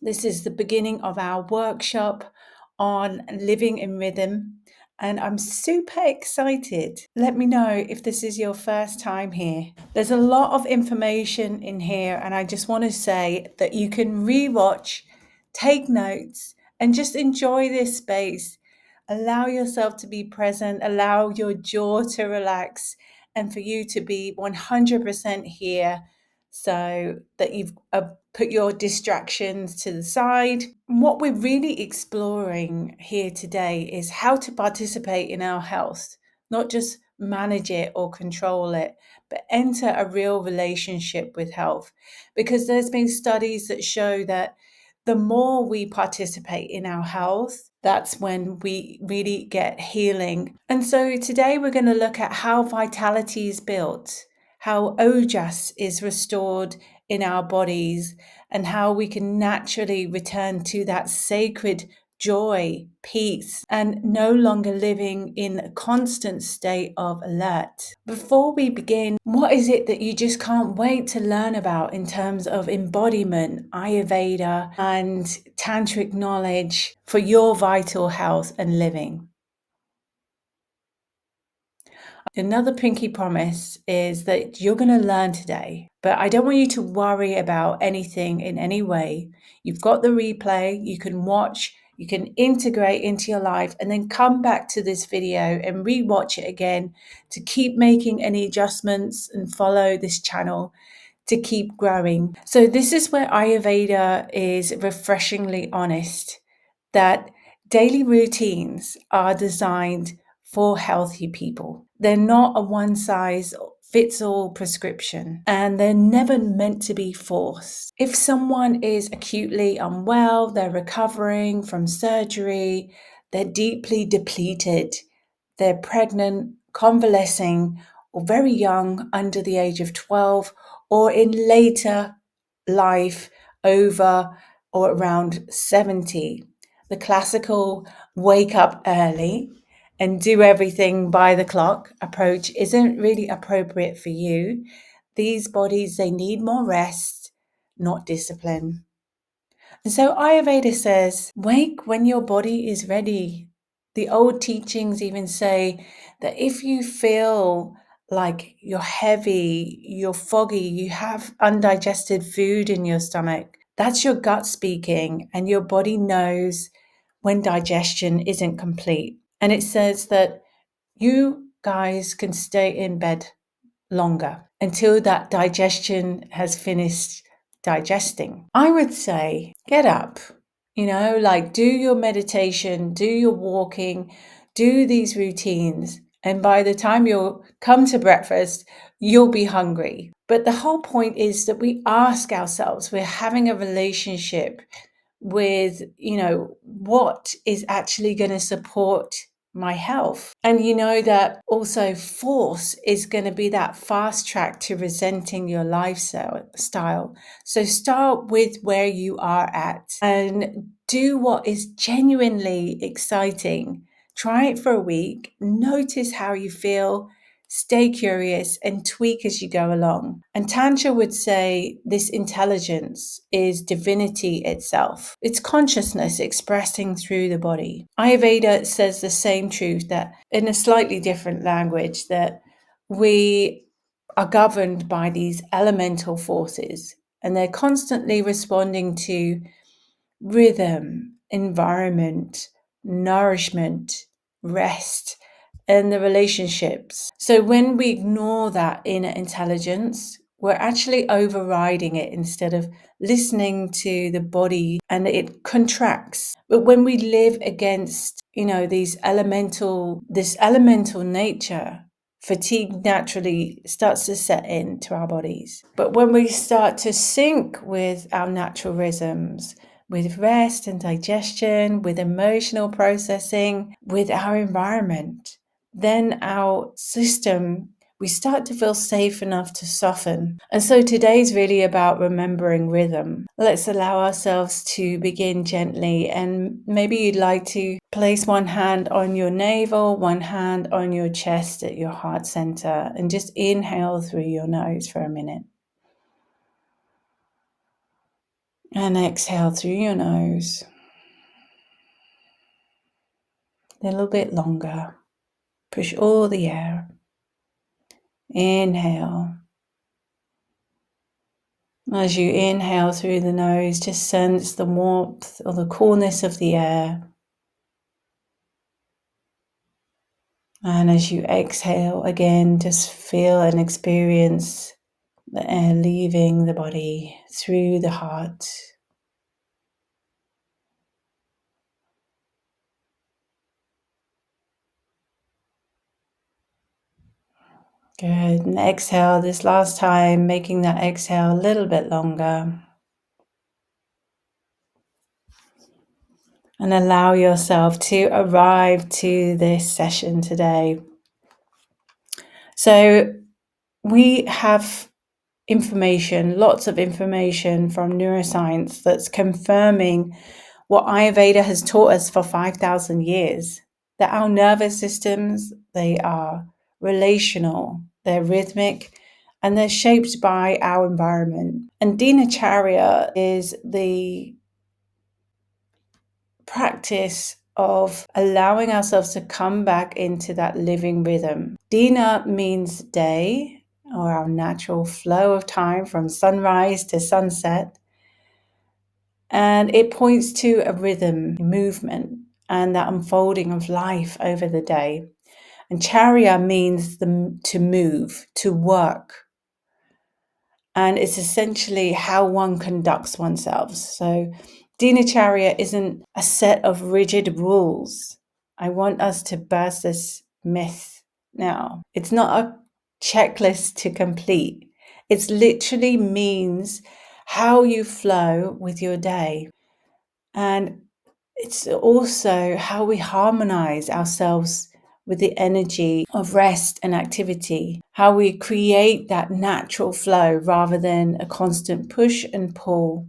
This is the beginning of our workshop on living in rhythm, and I'm super excited. Let me know if this is your first time here. There's a lot of information in here, and I just want to say that you can rewatch, take notes, and just enjoy this space. Allow yourself to be present, allow your jaw to relax, and for you to be 100% here so that you've put your distractions to the side. What we're really exploring here today is how to participate in our health, not just manage it or control it, but enter a real relationship with health. Because there's been studies that show that the more we participate in our health, that's when we really get healing. And so today we're going to look at how vitality is built, how ojas is restored in our bodies, and how we can naturally return to that sacred joy, peace, and no longer living in a constant state of alert. Before we begin, what is it that you just can't wait to learn about in terms of embodiment, Ayurveda, and tantric knowledge for your vital health and living? Another pinky promise is that you're going to learn today, but I don't want you to worry about anything in any way. You've got the replay, you can watch, you can integrate into your life, and then come back to this video and rewatch it again to keep making any adjustments and follow this channel to keep growing. So this is where Ayurveda is refreshingly honest, that daily routines are designed for healthy people. They're not a one size fits all prescription, and they're never meant to be forced. If someone is acutely unwell, they're recovering from surgery, they're deeply depleted, they're pregnant, convalescing, or very young, under the age of 12, or in later life, over or around 70. The classical wake up early and do everything by the clock approach isn't really appropriate for you. These bodies, they need more rest, not discipline. And so Ayurveda says, wake when your body is ready. The old teachings even say that if you feel like you're heavy, you're foggy, you have undigested food in your stomach, that's your gut speaking, and your body knows when digestion isn't complete. And it says that you guys can stay in bed longer until that digestion has finished digesting. I would say get up, like do your meditation, do your walking, do these routines. And by the time you'll come to breakfast, you'll be hungry. But the whole point is that we ask ourselves, we're having a relationship with, what is actually going to support my health. And you know that also force is going to be that fast track to resenting your lifestyle. So start with where you are at and do what is genuinely exciting. Try it for a week, notice how you feel, stay curious, and tweak as you go along. And Tantra would say this intelligence is divinity itself. It's consciousness expressing through the body. Ayurveda says the same truth, that in a slightly different language, that we are governed by these elemental forces, and they're constantly responding to rhythm, environment, nourishment, rest, and the relationships. So when we ignore that inner intelligence, we're actually overriding it instead of listening to the body, and it contracts. But when we live against, this elemental nature, fatigue naturally starts to set into our bodies. But when we start to sync with our natural rhythms, with rest and digestion, with emotional processing, with our environment, then our system, we start to feel safe enough to soften. And so today's really about remembering rhythm. Let's allow ourselves to begin gently, and maybe you'd like to place one hand on your navel, one hand on your chest at your heart center, and just inhale through your nose for a minute. And exhale through your nose. A little bit longer. Push all the air. Inhale. As you inhale through the nose, just sense the warmth or the coolness of the air. And as you exhale, again, just feel and experience the air leaving the body through the heart. Good. And exhale this last time, making that exhale a little bit longer. And allow yourself to arrive to this session today. So we have information, lots of information from neuroscience that's confirming what Ayurveda has taught us for 5,000 years, that our nervous systems, they are relational, they're rhythmic, and they're shaped by our environment. And Dinacharya is the practice of allowing ourselves to come back into that living rhythm. Dina means day, or our natural flow of time from sunrise to sunset. And it points to a rhythm, movement, and that unfolding of life over the day. And charya means to move, to work. And it's essentially how one conducts oneself. So Dinacharya isn't a set of rigid rules. I want us to burst this myth now. It's not a checklist to complete. It literally means how you flow with your day. And it's also how we harmonize ourselves with the energy of rest and activity, how we create that natural flow rather than a constant push and pull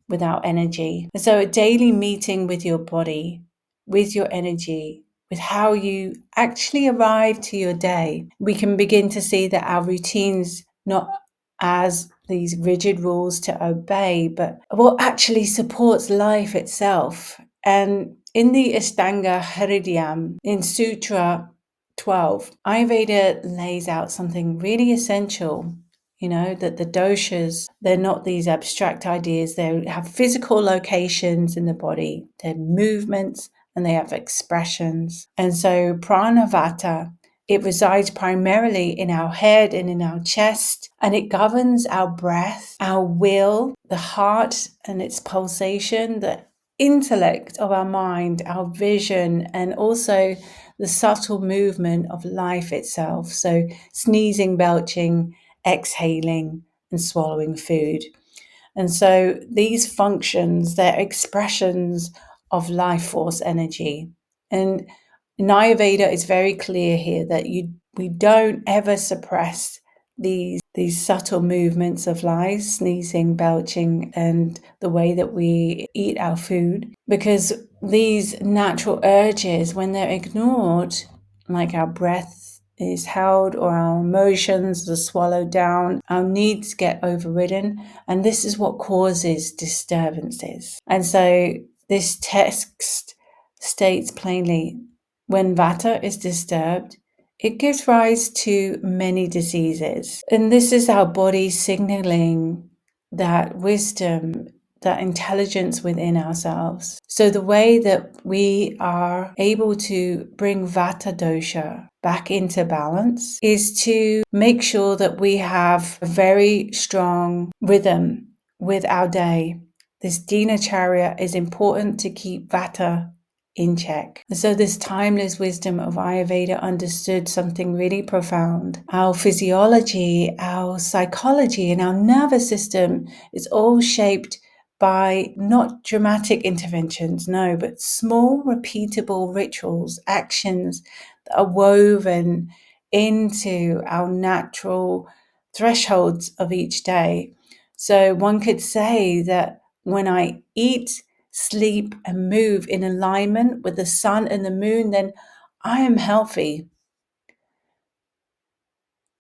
without energy. And so a daily meeting with your body, with your energy, with how you actually arrive to your day, we can begin to see that our routines, not as these rigid rules to obey, but what actually supports life itself. And in the Ashtanga Hridayam, in Sutra 12, Ayurveda lays out something really essential. You know, that the doshas, they're not these abstract ideas. They have physical locations in the body, they're movements, and they have expressions. And so pranavata, it resides primarily in our head and in our chest, and it governs our breath, our will, the heart and its pulsation, the intellect of our mind, our vision, and also the subtle movement of life itself. So sneezing, belching, exhaling, and swallowing food. And so these functions, they're expressions of life force energy. And Ayurveda is very clear here that we don't ever suppress these subtle movements of life, sneezing, belching, and the way that we eat our food, because these natural urges, when they're ignored, like our breath is held or our emotions are swallowed down, our needs get overridden, and this is what causes disturbances. And so this text states plainly, when vata is disturbed, it gives rise to many diseases. And this is our body signaling that wisdom, that intelligence within ourselves. So the way that we are able to bring vata dosha back into balance is to make sure that we have a very strong rhythm with our day. This dinacharya is important to keep vata in check. So this timeless wisdom of Ayurveda understood something really profound. Our physiology, our psychology, and our nervous system is all shaped by not dramatic interventions, no, but small, repeatable rituals, actions that are woven into our natural thresholds of each day. So one could say that when I eat, sleep, and move in alignment with the sun and the moon, then I am healthy.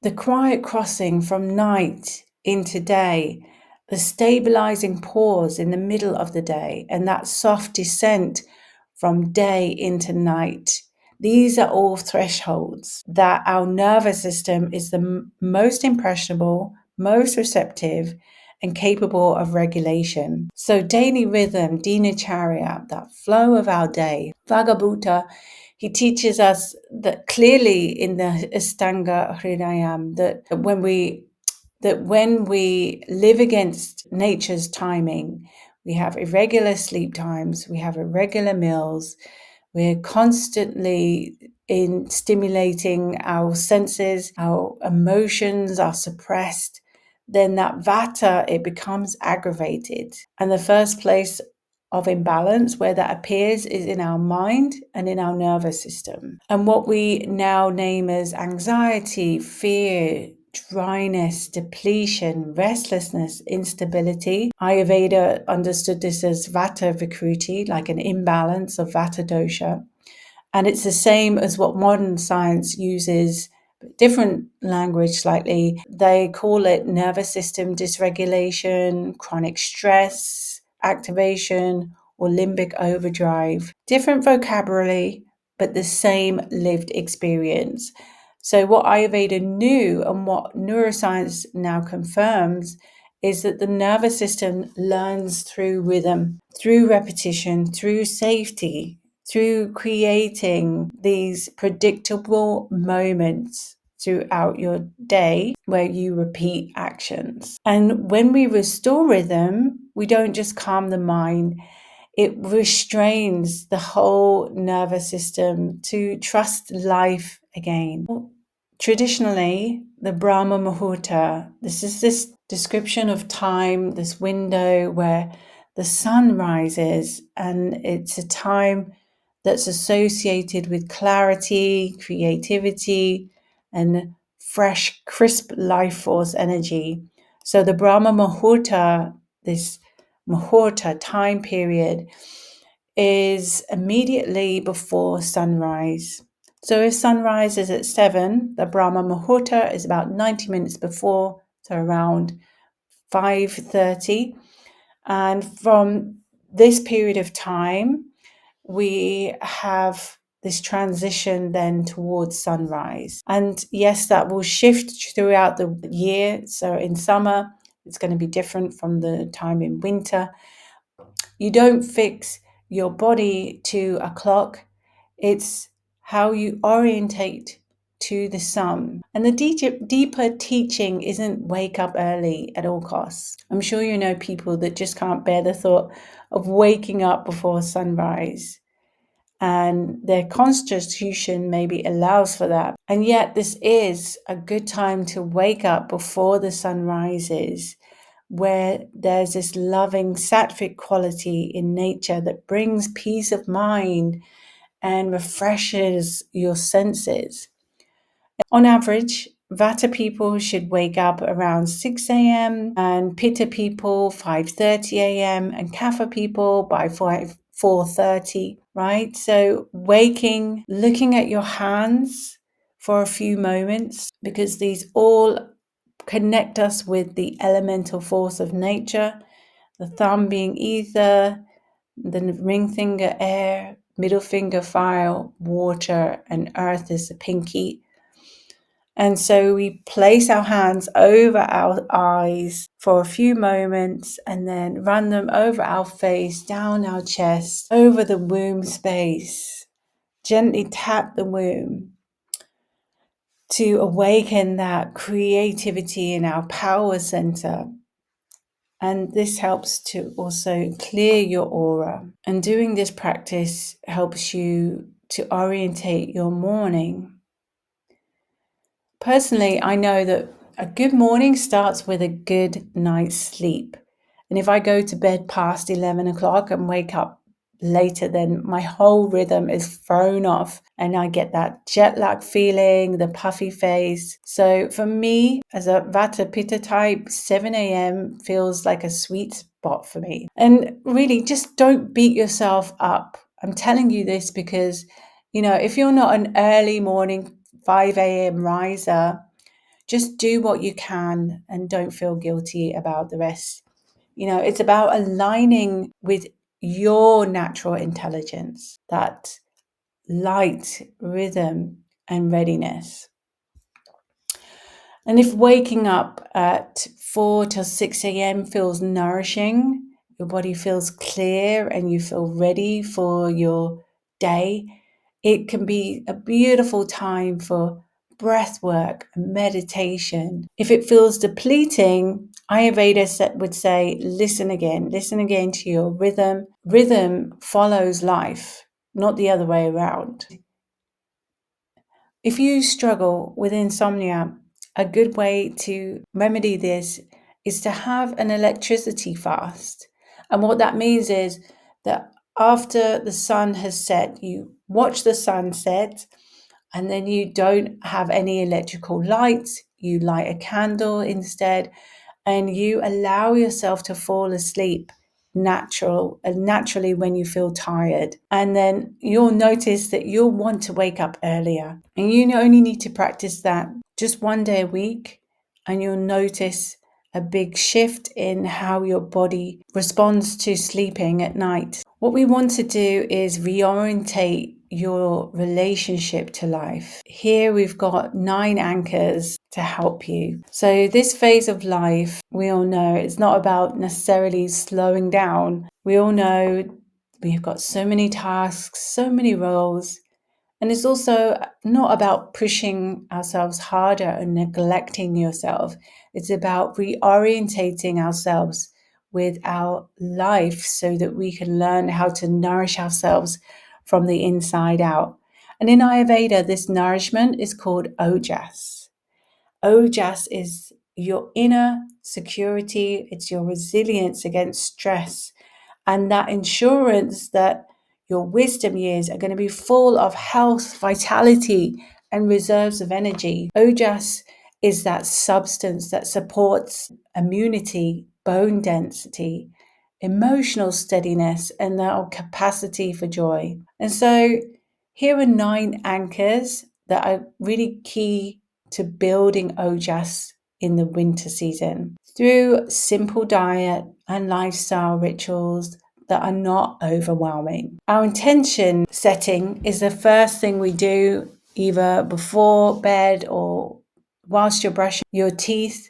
The quiet crossing from night into day, the stabilizing pause in the middle of the day, and that soft descent from day into night. These are all thresholds that our nervous system is the most impressionable, most receptive, and capable of regulation. So daily rhythm, Dinacharya, that flow of our day. Bhagavata, he teaches us that clearly in the Astanga Hridayam that when we live against nature's timing, we have irregular sleep times, we have irregular meals, we're constantly in stimulating our senses, our emotions are suppressed, then that vata, it becomes aggravated. And the first place of imbalance where that appears is in our mind and in our nervous system. And what we now name as anxiety, fear, dryness, depletion, restlessness, instability. Ayurveda understood this as vata vikruti, like an imbalance of vata dosha. And it's the same as what modern science uses, different language slightly. They call it nervous system dysregulation, chronic stress, activation, or limbic overdrive. Different vocabulary, but the same lived experience. So, what Ayurveda knew and what neuroscience now confirms is that the nervous system learns through rhythm, through repetition, through safety, through creating these predictable moments throughout your day where you repeat actions. And when we restore rhythm, we don't just calm the mind, it restrains the whole nervous system to trust life again. Traditionally, the Brahma Muhurta, this is this description of time, this window where the sun rises, and it's a time that's associated with clarity, creativity, and fresh, crisp life force energy. So the Brahma Muhurta, this Muhurta time period, is immediately before sunrise. So if sunrise is at 7, the Brahma Muhurta is about 90 minutes before, so around 5:30. And from this period of time, we have this transition then towards sunrise. And yes, that will shift throughout the year. So in summer, it's going to be different from the time in winter. You don't fix your body to a clock. It's how you orientate to the sun. And the deeper teaching isn't wake up early at all costs. I'm sure you know people that just can't bear the thought of waking up before sunrise. And their constitution maybe allows for that. And yet this is a good time to wake up before the sun rises, where there's this loving sattvic quality in nature that brings peace of mind and refreshes your senses. On average, Vata people should wake up around 6 a.m. and Pitta people 5:30 a.m. and Kapha people by 4:30, right? So waking, looking at your hands for a few moments, because these all connect us with the elemental force of nature, the thumb being ether, the ring finger air, middle finger fire, water, and earth is the pinky. And so we place our hands over our eyes for a few moments and then run them over our face, down our chest, over the womb space. Gently tap the womb to awaken that creativity in our power center. And this helps to also clear your aura. And doing this practice helps you to orientate your morning. Personally, I know that a good morning starts with a good night's sleep. And if I go to bed past 11 o'clock and wake up later, then my whole rhythm is thrown off and I get that jet lag feeling, the puffy face. So for me, as a Vata Pitta type, 7 a.m. feels like a sweet spot for me. And really, just don't beat yourself up. I'm telling you this because, if you're not an early morning 5 a.m. riser, just do what you can and don't feel guilty about the rest. It's about aligning with your natural intelligence, that light, rhythm, and readiness. And if waking up at 4 till 6 a.m. feels nourishing, your body feels clear, and you feel ready for your day, it can be a beautiful time for breath work and meditation. If it feels depleting, Ayurveda would say, listen again to your rhythm. Rhythm follows life, not the other way around. If you struggle with insomnia, a good way to remedy this is to have an electricity fast. And what that means is that after the sun has set, you watch the sun set, and then you don't have any electrical lights. You light a candle instead, and you allow yourself to fall asleep naturally when you feel tired. And then you'll notice that you'll want to wake up earlier. And you only need to practice that just one day a week, and you'll notice a big shift in how your body responds to sleeping at night. What we want to do is reorientate your relationship to life. Here we've got 9 anchors to help you. So this phase of life, we all know it's not about necessarily slowing down. We all know we've got so many tasks, so many roles. And it's also not about pushing ourselves harder and neglecting yourself. It's about reorientating ourselves with our life so that we can learn how to nourish ourselves from the inside out. And in Ayurveda, this nourishment is called ojas. Ojas is your inner security, it's your resilience against stress, and that insurance that your wisdom years are going to be full of health, vitality, and reserves of energy. Ojas is that substance that supports immunity, bone density, emotional steadiness, and our capacity for joy. And so here are 9 anchors that are really key to building ojas in the winter season through simple diet and lifestyle rituals that are not overwhelming. Our intention setting is the first thing we do either before bed or whilst you're brushing your teeth.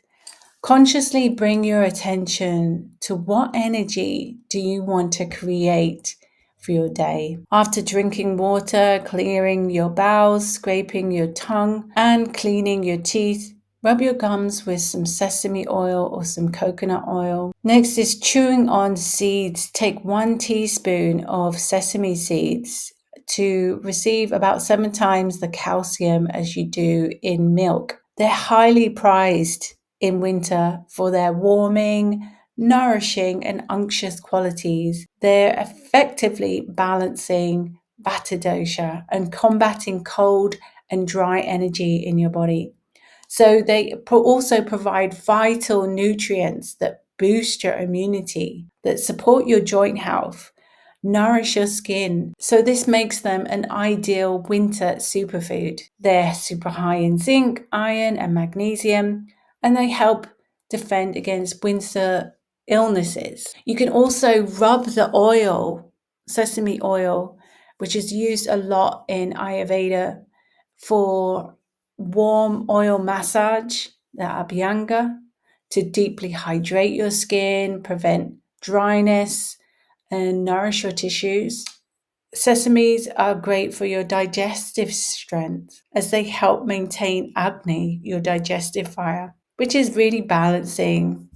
Consciously bring your attention to what energy do you want to create for your day. After drinking water, clearing your bowels, scraping your tongue, and cleaning your teeth, rub your gums with some sesame oil or some coconut oil. Next is chewing on seeds. Take 1 teaspoon of sesame seeds to receive about 7 times the calcium as you do in milk. They're highly prized in winter for their warming, nourishing, and unctuous qualities. They're effectively balancing vata dosha and combating cold and dry energy in your body. So they also provide vital nutrients that boost your immunity, that support your joint health, nourish your skin. So this makes them an ideal winter superfood. They're super high in zinc, iron, and magnesium, and they help defend against winter illnesses. You can also rub the oil, sesame oil, which is used a lot in Ayurveda for warm oil massage, the abhyanga, to deeply hydrate your skin, prevent dryness, and nourish your tissues. Sesames are great for your digestive strength as they help maintain Agni, your digestive fire, which is really balancing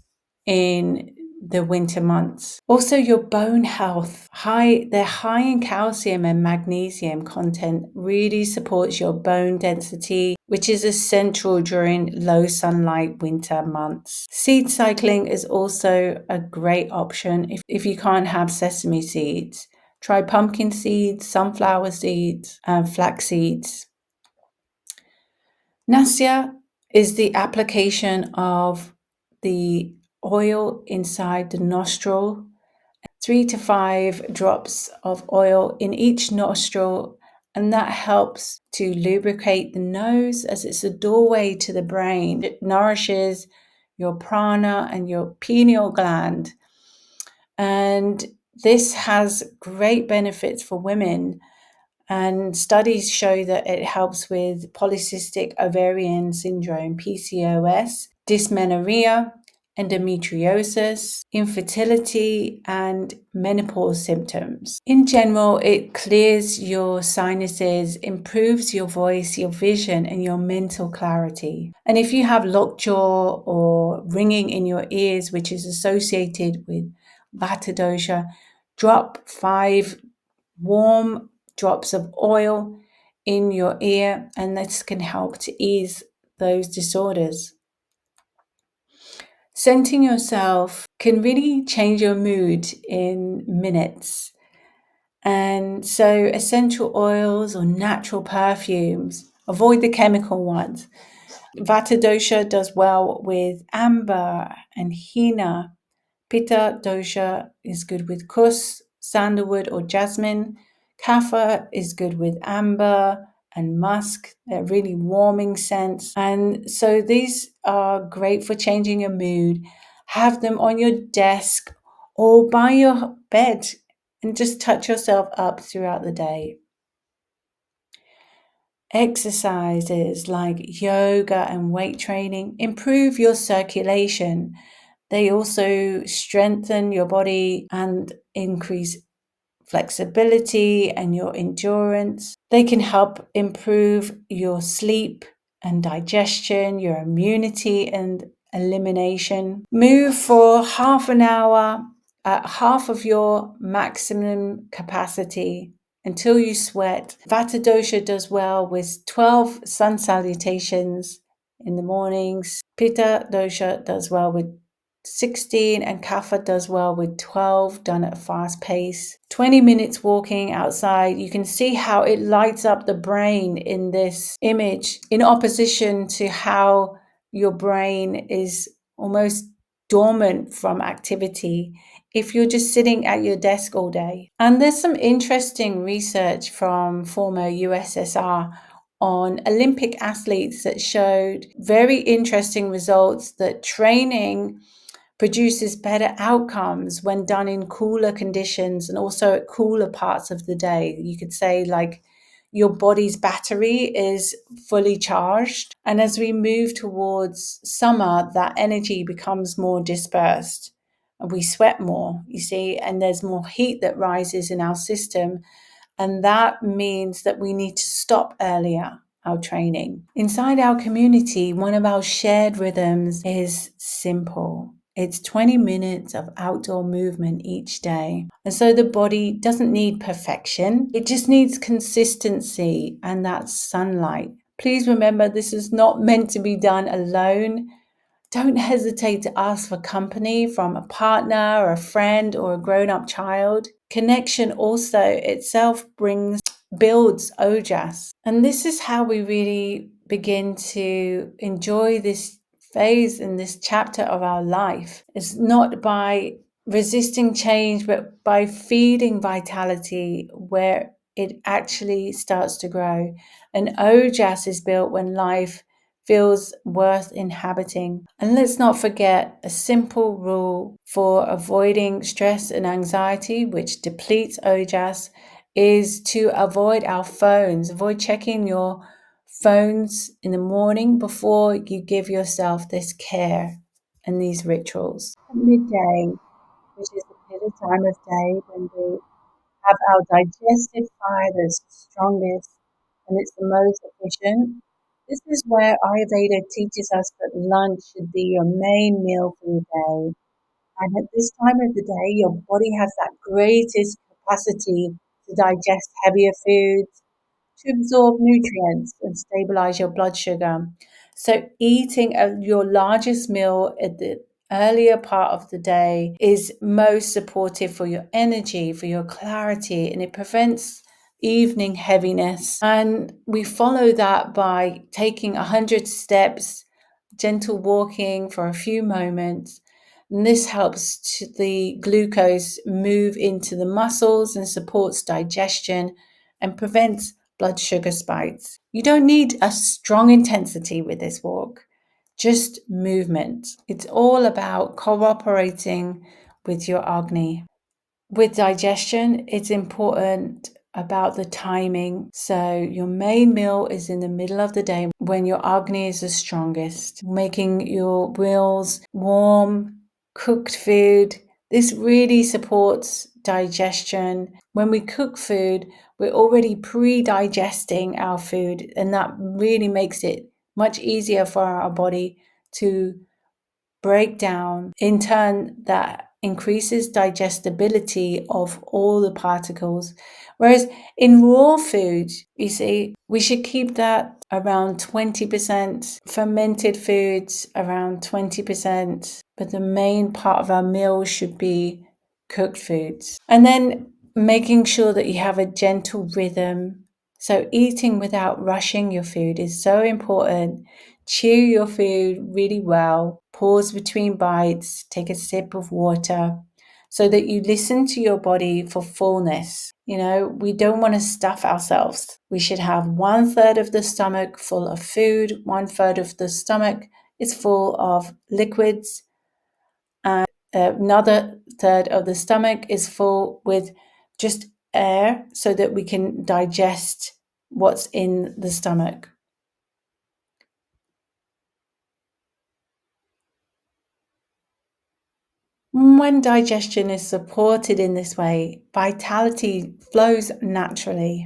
in the winter months. Also, your bone health. They're high in calcium and magnesium content, really supports your bone density, which is essential during low sunlight winter months. Seed cycling is also a great option if you can't have sesame seeds. Try pumpkin seeds, sunflower seeds, and flax seeds. Nasya is the application of the oil inside the nostril, 3 to 5 drops of oil in each nostril, and that helps to lubricate the nose as it's a doorway to the brain. It nourishes your prana and your pineal gland, And this has great benefits for women. And studies show that it helps with polycystic ovarian syndrome, PCOS, dysmenorrhea, endometriosis, infertility, and menopause symptoms. In general, it clears your sinuses, improves your voice, your vision, and your mental clarity. And if you have lockjaw or ringing in your ears, which is associated with Vata dosha, drop 5 warm drops of oil in your ear, and this can help to ease those disorders. Scenting yourself can really change your mood in minutes. And so, essential oils or natural perfumes, avoid the chemical ones. Vata dosha does well with amber and henna. Pitta dosha is good with kus, sandalwood, or jasmine. Kapha is good with amber and musk. They're really warming scents. And so these are great for changing your mood. Have them on your desk or by your bed and just touch yourself up throughout the day. Exercises like yoga and weight training improve your circulation. They also strengthen your body and increase flexibility and your endurance. They can help improve your sleep and digestion, your immunity and elimination. Move for half an hour at half of your maximum capacity until you sweat. Vata dosha does well with 12 sun salutations in the mornings. Pitta dosha does well with 16, and Kapha does well with 12, done at a fast pace. 20 minutes walking outside, you can see how it lights up the brain in this image, in opposition to how your brain is almost dormant from activity if you're just sitting at your desk all day. And there's some interesting research from former USSR on Olympic athletes that showed very interesting results that training produces better outcomes when done in cooler conditions and also at cooler parts of the day. You could say, like, your body's battery is fully charged. And as we move towards summer, that energy becomes more dispersed. We sweat more, you see, and there's more heat that rises in our system. And that means that we need to stop earlier our training. Inside our community, one of our shared rhythms is simple. It's 20 minutes of outdoor movement each day. And so the body doesn't need perfection. It just needs consistency, and that's sunlight. Please remember, this is not meant to be done alone. Don't hesitate to ask for company from a partner or a friend or a grown-up child. Connection also itself builds ojas. And this is how we really begin to enjoy this phase in this chapter of our life. It's not by resisting change, but by feeding vitality where it actually starts to grow. And ojas is built when life feels worth inhabiting. And let's not forget a simple rule for avoiding stress and anxiety, which depletes ojas, is to avoid our phones. Avoid checking your phones in the morning before you give yourself this care and these rituals. At midday, which is the period time of day when we have our digestive fire that's strongest and it's the most efficient. This is where Ayurveda teaches us that lunch should be your main meal for the day. And at this time of the day, your body has that greatest capacity to digest heavier foods, to absorb nutrients and stabilize your blood sugar. So, eating your largest meal at the earlier part of the day is most supportive for your energy, for your clarity, and it prevents evening heaviness. And we follow that by taking 100 steps, gentle walking for a few moments. And this helps the glucose move into the muscles and supports digestion and prevents blood sugar spikes. You don't need a strong intensity with this walk, just movement. It's all about cooperating with your Agni. With digestion, it's important about the timing. So your main meal is in the middle of the day when your Agni is the strongest. Making your meals warm, cooked food. This really supports digestion. When we cook food, we're already pre-digesting our food, and that really makes it much easier for our body to break down. In turn, that increases digestibility of all the particles. Whereas in raw food, you see, we should keep that around 20%, fermented foods around 20%, but the main part of our meal should be cooked foods. And then making sure that you have a gentle rhythm. So eating without rushing your food is so important. Chew your food really well, pause between bites, take a sip of water so that you listen to your body for fullness. You know, we don't want to stuff ourselves. We should have 1/3 of the stomach full of food, 1/3 of the stomach is full of liquids, and another third of the stomach is full with just air so that we can digest what's in the stomach. When digestion is supported in this way, vitality flows naturally.